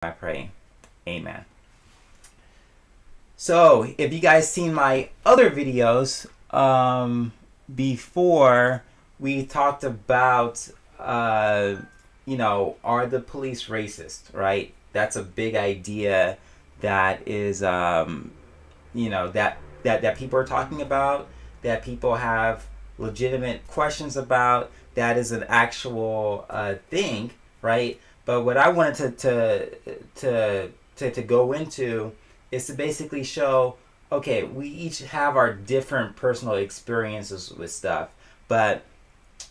I pray. Amen. So, if you guys seen my other videos before, we talked about, are the police racist, right? That's a big idea that is, that people are talking about, that people have legitimate questions about. That is an actual thing, right? But what I wanted to go into is to basically show, okay, we each have our different personal experiences with stuff, but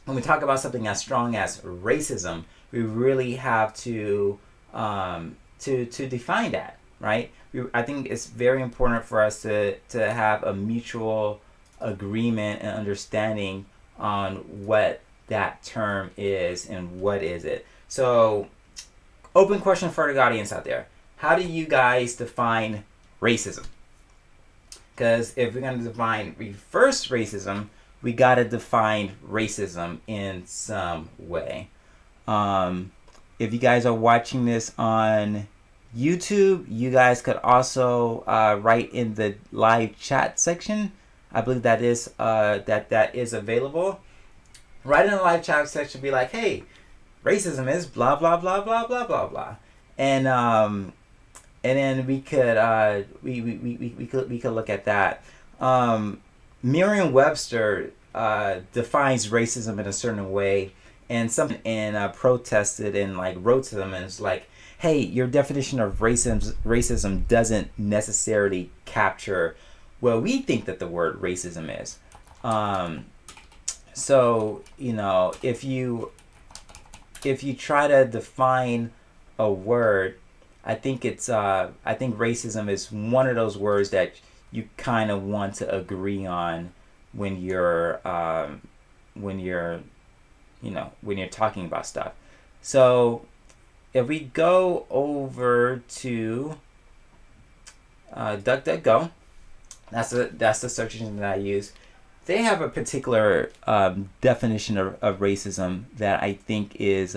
when we talk about something as strong as racism, we really have to define that, right? I think it's very important for us to have a mutual agreement and understanding on what that term is and what is it. So, open question for the audience out there. How do you guys define racism? Because if we're going to define reverse racism, we got to define racism in some way. If you guys are watching this on YouTube, you guys could also write in the live chat section. I believe that is that is available. Write in the live chat section, be like, hey, racism is blah blah blah blah blah blah blah, and then we could we could look at that. Merriam-Webster defines racism in a certain way, and protested and like wrote to them and it's like, hey, your definition of racism doesn't necessarily capture what we think that the word racism is. So if you try to define a word, I think racism is one of those words that you kind of want to agree on when you're talking about stuff. So if we go over to DuckDuckGo, that's the search engine that I use. They have a particular definition of racism that I think is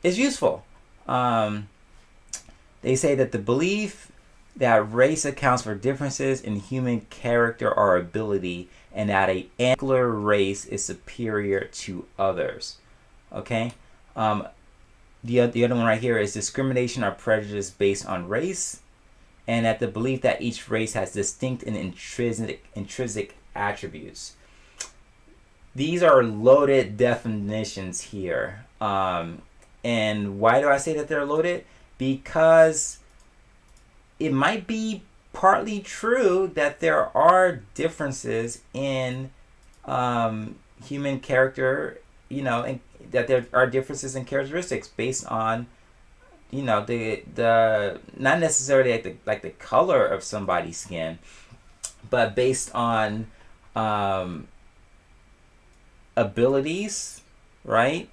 useful. They say that the belief that race accounts for differences in human character or ability, and that a particular race is superior to others. Okay? The other one right here is discrimination or prejudice based on race, and that the belief that each race has distinct and intrinsic attributes. These are loaded definitions here. And why do I say that they're loaded? Because it might be partly true that there are differences in human character, and that there are differences in characteristics based on, the not necessarily like the color of somebody's skin, but based on abilities, right?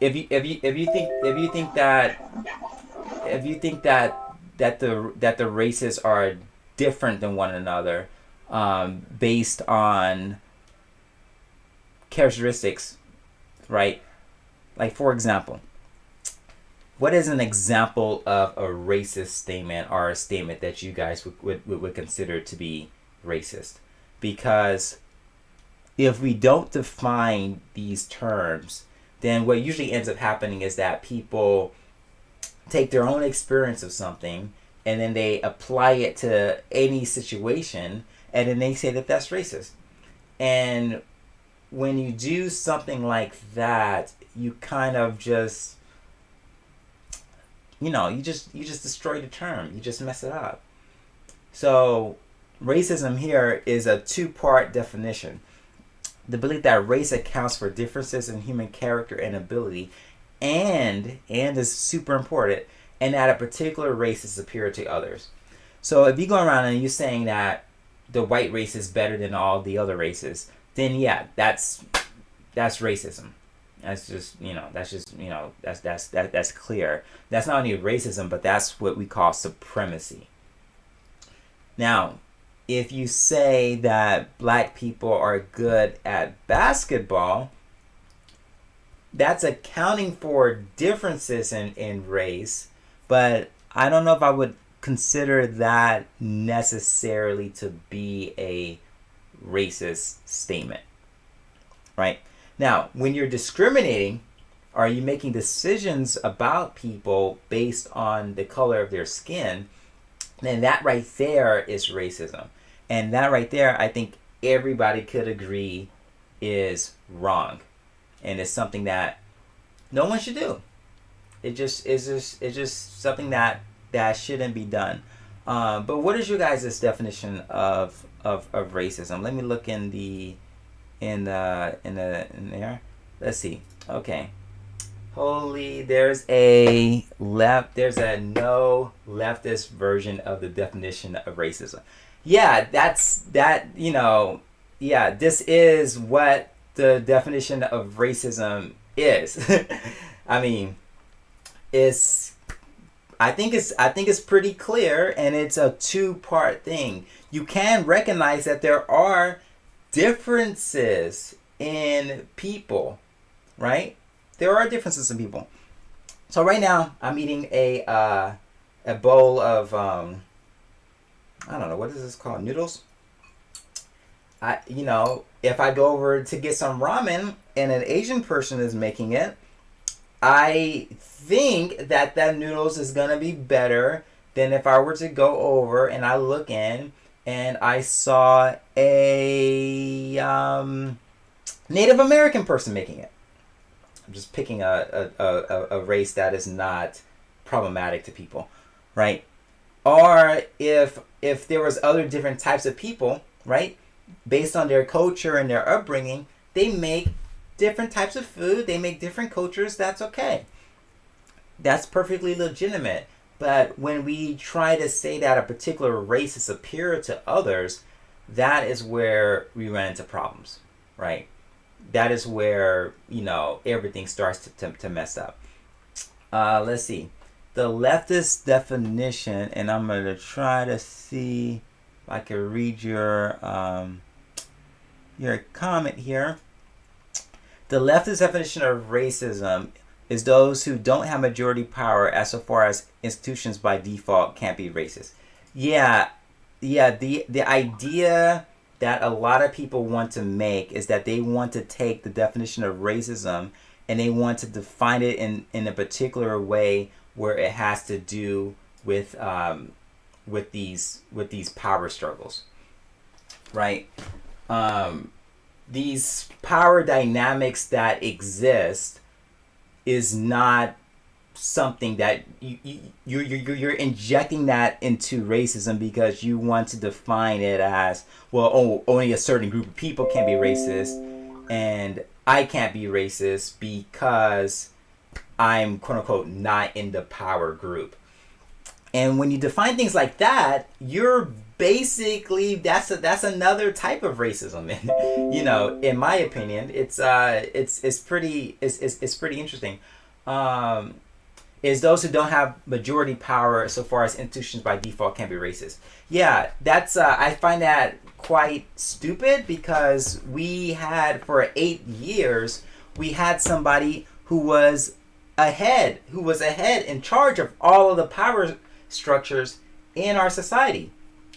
If you think that the races are different than one another, based on characteristics, right? Like, for example, what is an example of a racist statement or a statement that you guys would consider to be racist? Because if we don't define these terms, then what usually ends up happening is that people take their own experience of something and then they apply it to any situation and then they say that that's racist. And when you do something like that, you kind of just you just destroy the term. You just mess it up. So racism here is a two-part definition. The belief that race accounts for differences in human character and ability, and is super important, and that a particular race is superior to others. So if you go around and you're saying that the white race is better than all the other races, then yeah, that's racism. That's clear. That's not only racism, but that's what we call supremacy. Now, if you say that black people are good at basketball, that's accounting for differences in race, but I don't know if I would consider that necessarily to be a racist statement, right? Now, when you're discriminating, are you making decisions about people based on the color of their skin? Then that right there is racism. And that right there, I think everybody could agree is wrong. And it's something that no one should do. It's just something that shouldn't be done. But what is your guys' definition of racism? Let me look in there. Let's see. Okay. There's a no leftist version of the definition of racism. Yeah, this is what the definition of racism is. I mean, I think it's pretty clear, and it's a two-part thing. You can recognize that there are differences in people, right? There are differences in people. So right now, I'm eating a bowl of I don't know, what is this called? Noodles. If I go over to get some ramen and an Asian person is making it, I think that noodles is gonna be better than if I were to go over and I look in and I saw a Native American person making it. I'm just picking a race that is not problematic to people, right? Or if there was other different types of people, right, based on their culture and their upbringing, they make different types of food, they make different cultures, that's okay. That's perfectly legitimate. But when we try to say that a particular race is superior to others, that is where we run into problems, right? That is where, everything starts to mess up. Let's see. The leftist definition, and I'm going to try to see if I can read your comment here. The leftist definition of racism is those who don't have majority power as so far as institutions by default can't be racist. Yeah, the idea that a lot of people want to make is that they want to take the definition of racism and they want to define it in a particular way where it has to do with these power struggles, right? These power dynamics that exist is not something that you're injecting that into racism because you want to define it as, well, only a certain group of people can be racist and I can't be racist because I'm quote unquote not in the power group. And when you define things like that, you're basically that's another type of racism. And in my opinion, it's pretty interesting. Is those who don't have majority power so far as institutions by default can be racist. Yeah, that's I find that quite stupid because we had for 8 years we had somebody who was ahead in charge of all of the power structures in our society.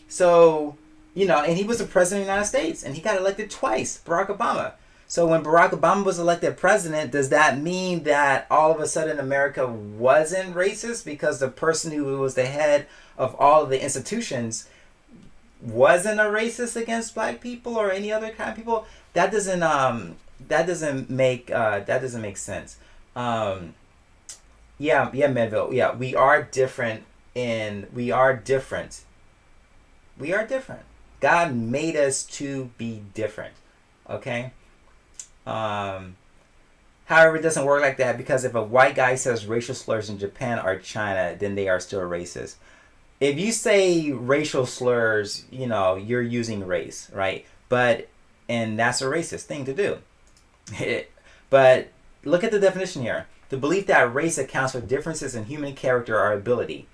So, and he was the president of the United States and he got elected twice, Barack Obama. So when Barack Obama was elected president, does that mean that all of a sudden America wasn't racist because the person who was the head of all of the institutions wasn't a racist against black people or any other kind of people? That doesn't make sense. Medville. Yeah, we are different. We are different. God made us to be different. Okay? However, it doesn't work like that because if a white guy says racial slurs in Japan or China, then they are still racist. If you say racial slurs, you're using race, right? And that's a racist thing to do. But look at the definition here. The belief that race accounts for differences in human character or ability.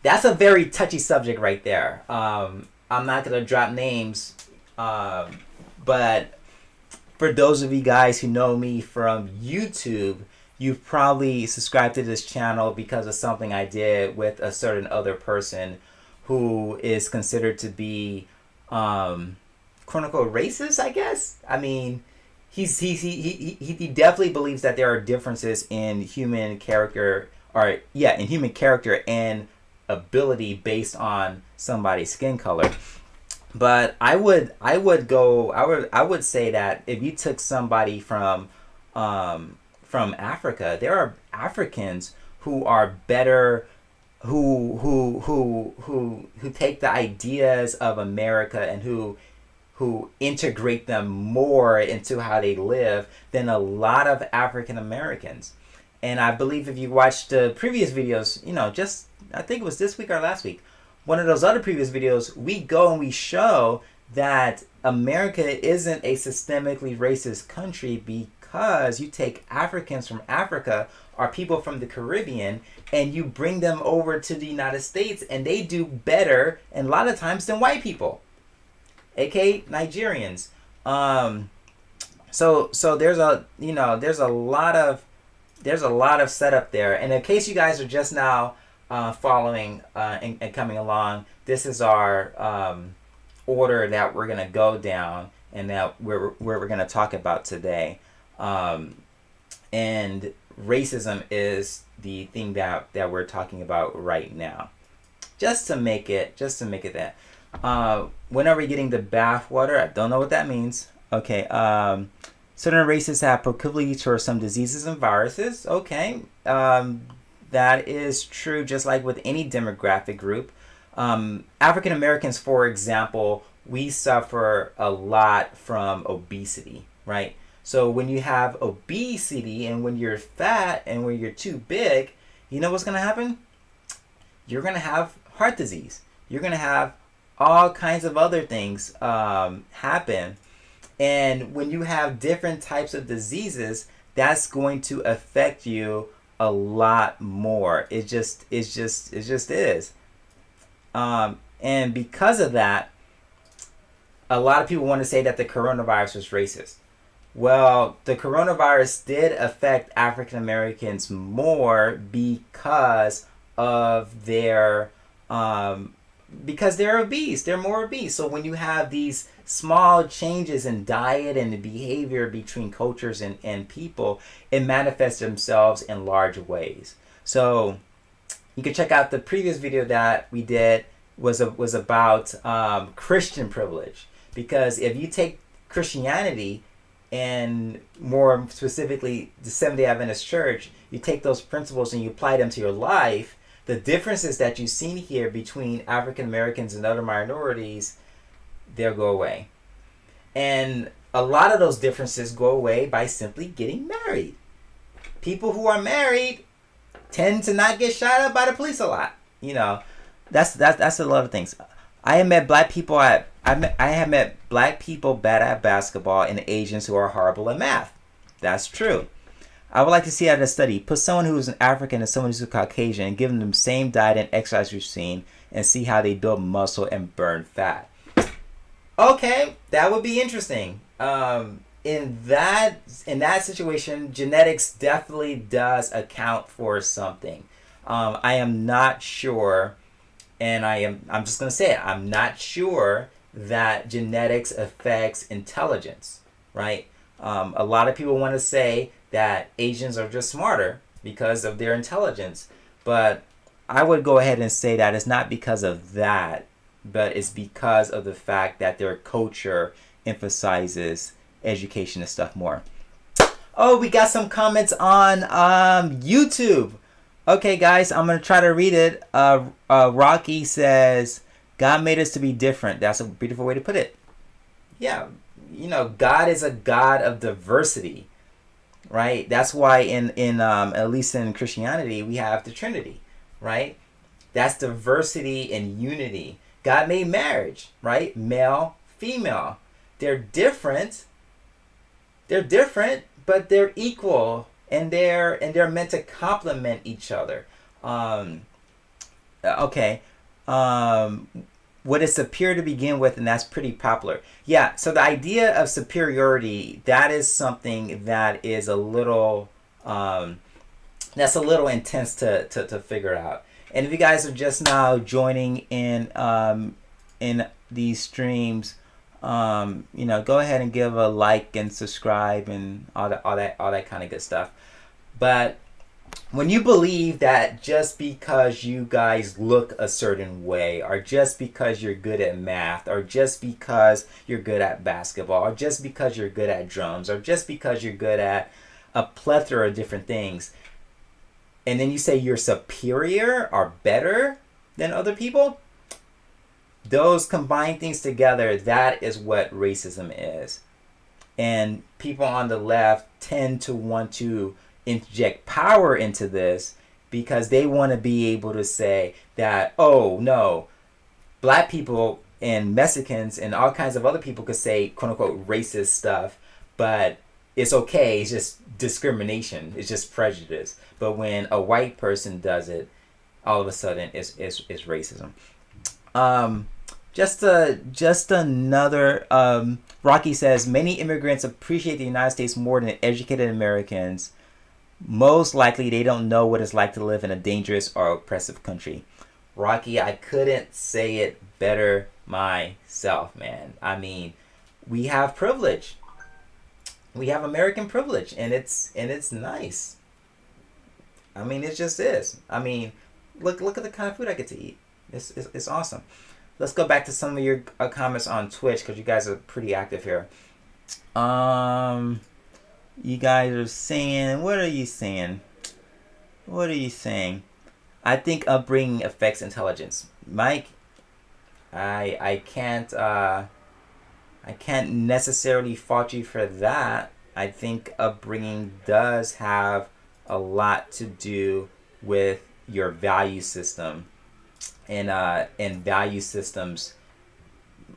That's a very touchy subject right there. I'm not going to drop names, but for those of you guys who know me from YouTube, you've probably subscribed to this channel because of something I did with a certain other person who is considered to be quote unquote racist, I guess. I mean, he definitely believes that there are differences in human character, or yeah, in human character and ability based on somebody's skin color. But I would say that if you took somebody from Africa, there are Africans who are better, who take the ideas of America and who integrate them more into how they live than a lot of African Americans. And I believe if you watched the previous videos, just I think it was this week or last week, one of those other previous videos, we go and we show that America isn't a systemically racist country because you take Africans from Africa or people from the Caribbean and you bring them over to the United States and they do better and a lot of times than white people, aka Nigerians. So there's a lot of setup there. And in case you guys are just now following and coming along, this is our order that we're gonna go down and that we're gonna talk about today. And racism is the thing that we're talking about right now. Just to make it that. When are we getting the bath water? I don't know what that means. Okay. Certain races have proclivity towards some diseases and viruses. Okay. That is true, just like with any demographic group. African Americans, for example, we suffer a lot from obesity, right? So when you have obesity and when you're fat and when you're too big, you know what's going to happen? You're going to have heart disease. You're going to have all kinds of other things happen. And when you have different types of diseases, that's going to affect you a lot more. It just is. And because of that, a lot of people want to say that the coronavirus was racist. Well, the coronavirus did affect African Americans more because of their because they're obese. They're more obese. So when you have these small changes in diet and the behavior between cultures and people, it manifests themselves in large ways. So you can check out the previous video that we did was about Christian privilege. Because if you take Christianity and more specifically the Seventh-day Adventist Church, you take those principles and you apply them to your life, the differences that you've seen here between African Americans and other minorities, they'll go away. And a lot of those differences go away by simply getting married. People who are married tend to not get shot up by the police a lot. That's a lot of things. I have met black people bad at basketball and Asians who are horrible at math. That's true. I would like to see out of a study, put someone who is an African and someone who's a Caucasian and give them the same diet and exercise routine and see how they build muscle and burn fat. Okay, that would be interesting. In that situation, genetics definitely does account for something. I am not sure, and I'm just gonna say it. I'm not sure that genetics affects intelligence, right? A lot of people want to say that Asians are just smarter because of their intelligence, but I would go ahead and say that it's not because of that, but it's because of the fact that their culture emphasizes education and stuff more. Oh, we got some comments on YouTube. Okay, guys, I'm going to try to read it. Rocky says, God made us to be different. That's a beautiful way to put it. Yeah, God is a God of diversity, right? That's why in at least in Christianity, we have the Trinity, right? That's diversity and unity. God made marriage, right? Male, female. They're different, but they're equal, and they're meant to complement each other. Okay. what is superior to begin with, and that's pretty popular. Yeah, so the idea of superiority, that is something that is a little that's a little intense to figure out. And if you guys are just now joining in these streams, go ahead and give a like and subscribe and all that kind of good stuff. But when you believe that just because you guys look a certain way, or just because you're good at math, or just because you're good at basketball, or just because you're good at drums, or just because you're good at a plethora of different things, and then you say you're superior or better than other people, those combined things together, that is what racism is. And people on the left tend to want to inject power into this because they want to be able to say that, oh no, black people and Mexicans and all kinds of other people could say quote unquote racist stuff, but it's okay, it's just discrimination, it's just prejudice. But when a white person does it, all of a sudden it's racism. Just another Rocky says many immigrants appreciate the United States more than educated Americans. Most likely they don't know what it's like to live in a dangerous or oppressive country. Rocky, I couldn't say it better myself, man. I mean, we have privilege. We have American privilege, and it's nice. I mean, it just is. I mean, look at the kind of food I get to eat. It's awesome. Let's go back to some of your comments on Twitch because you guys are pretty active here. You guys are saying, what are you saying? What are you saying? I think upbringing affects intelligence. Mike, I can't necessarily fault you for that. I think upbringing does have a lot to do with your value system, and value systems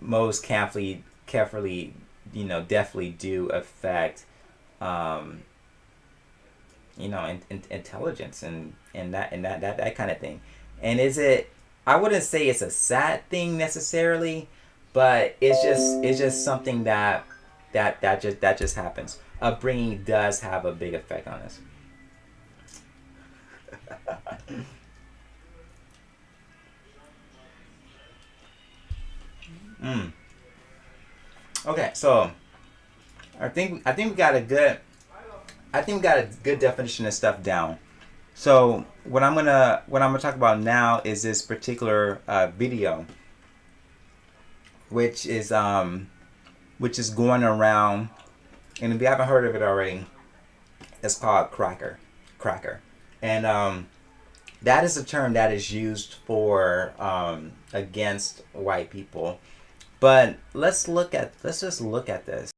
most carefully, definitely do affect, intelligence and that kind of thing. And I wouldn't say it's a sad thing necessarily, but it's just something that just happens. Upbringing does have a big effect on us. Okay, so I think we got a good definition of stuff down. So what I'm gonna talk about now is this particular video, which is going around, and if you haven't heard of it already, it's called cracker, and that is a term that is used for against white people. But let's just look at this.